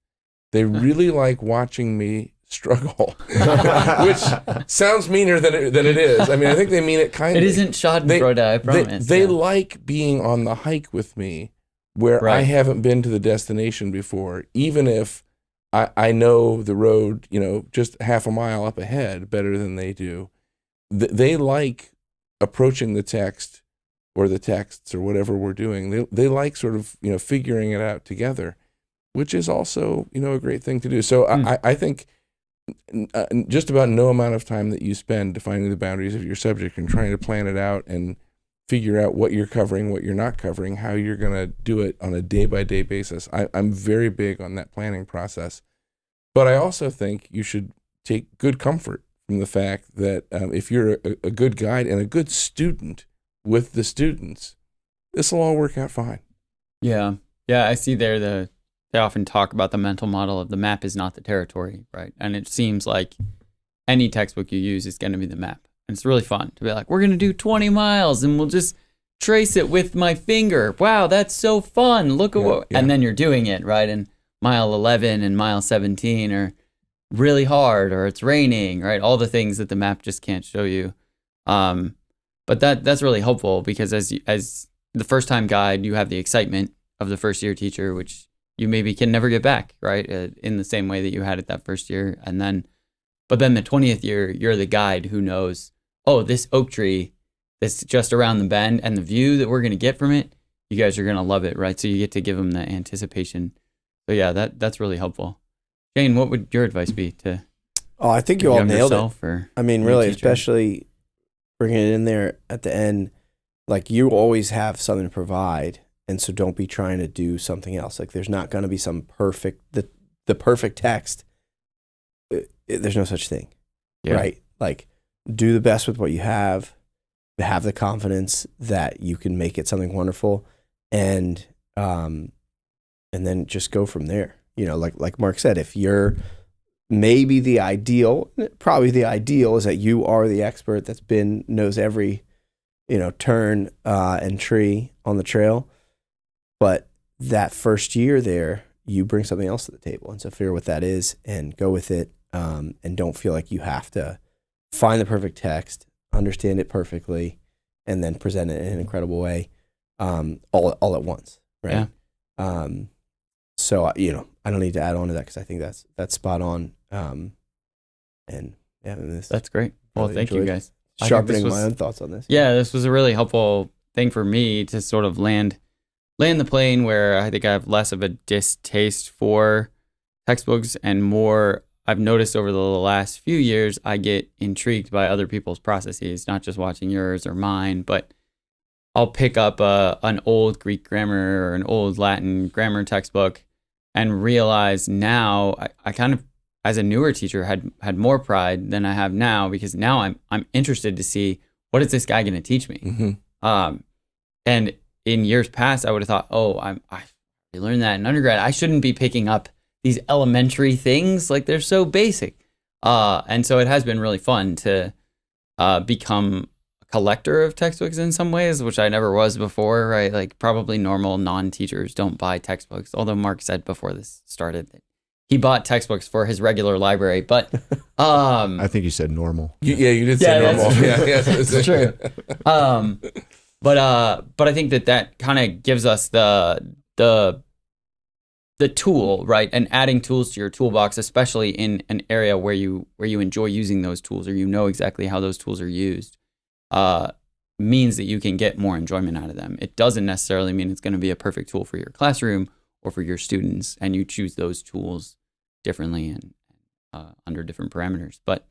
They really like watching me struggle, which sounds meaner than it is. I mean, I think they mean it kindly. It isn't schadenfreude, I promise. They like being on the hike with me where I haven't been to the destination before, even if I know the road, you know, just half a mile up ahead better than they do. They like approaching the text or the texts or whatever we're doing. They like sort of, you know, figuring it out together, which is also, you know, a great thing to do. So I think just about no amount of time that you spend defining the boundaries of your subject and trying to plan it out and figure out what you're covering, what you're not covering, how you're going to do it on a day-by-day basis. I'm very big on that planning process. But I also think you should take good comfort from the fact that if you're a good guide and a good student with the students, this will all work out fine. Yeah. I see there they often talk about the mental model of the map is not the territory, right? And it seems like any textbook you use is going to be the map. And it's really fun to be like, we're going to do 20 miles and we'll just trace it with my finger. Wow, that's so fun. Look at what... Yeah. And then you're doing it, right? And mile 11 and mile 17 are really hard, or it's raining, right? All the things that the map just can't show you. But that's really helpful because as the first time guide, you have the excitement of the first year teacher, which you maybe can never get back, right? In the same way that you had it that first year. But then the 20th year, you're the guide who knows, oh, this oak tree that's just around the bend and the view that we're going to get from it, you guys are going to love it, right? So you get to give them the anticipation. So yeah, that's really helpful. Shane, what would your advice be to? Oh, I think you all nailed it. Or I mean, really, especially bringing it in there at the end, like you always have something to provide. And so don't be trying to do something else. Like there's not going to be some perfect, the perfect text. There's no such thing, right? Like do the best with what you have. have the confidence that you can make it something wonderful, and then just go from there. You know, like Mark said, if you're maybe probably the ideal is that you are the expert that's knows every, turn and tree on the trail. But that first year there, you bring something else to the table. And so figure what that is and go with it. And don't feel like you have to find the perfect text, understand it perfectly, and then present it in an incredible way, all at once. Right. Yeah. So, I don't need to add on to that because I think that's spot on. That's great. Well, thank you guys. Sharpening my own thoughts on this. Yeah, this was a really helpful thing for me to sort of land the plane where I think I have less of a distaste for textbooks and more. I've noticed over the last few years, I get intrigued by other people's processes, not just watching yours or mine, but I'll pick up an old Greek grammar or an old Latin grammar textbook and realize now I kind of, as a newer teacher, had more pride than I have now, because now I'm interested to see, what is this guy going to teach me? Mm-hmm. And in years past, I would have thought, I learned that in undergrad. I shouldn't be picking up these elementary things, like they're so basic. And so it has been really fun to become a collector of textbooks in some ways, which I never was before, right? Like probably normal non-teachers don't buy textbooks, although Mark said before this started that he bought textbooks for his regular library, but I think you said normal. You did say normal. It's true. But I think that kind of gives us the tool, right? And adding tools to your toolbox, especially in an area where you enjoy using those tools, or exactly how those tools are used, means that you can get more enjoyment out of them. It doesn't necessarily mean it's going to be a perfect tool for your classroom or for your students, and you choose those tools differently and under different parameters. But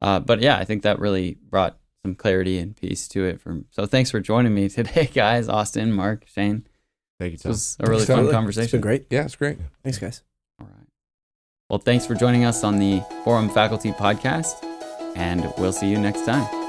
yeah, I think that really brought some clarity and peace to it. So thanks for joining me today, guys. Austin, Mark, Shane. Thank you, This Tom. was a really fun conversation. It's been great. Yeah, it's great. Thanks, guys. All right. Well, thanks for joining us on the Forum Faculty Podcast, and we'll see you next time.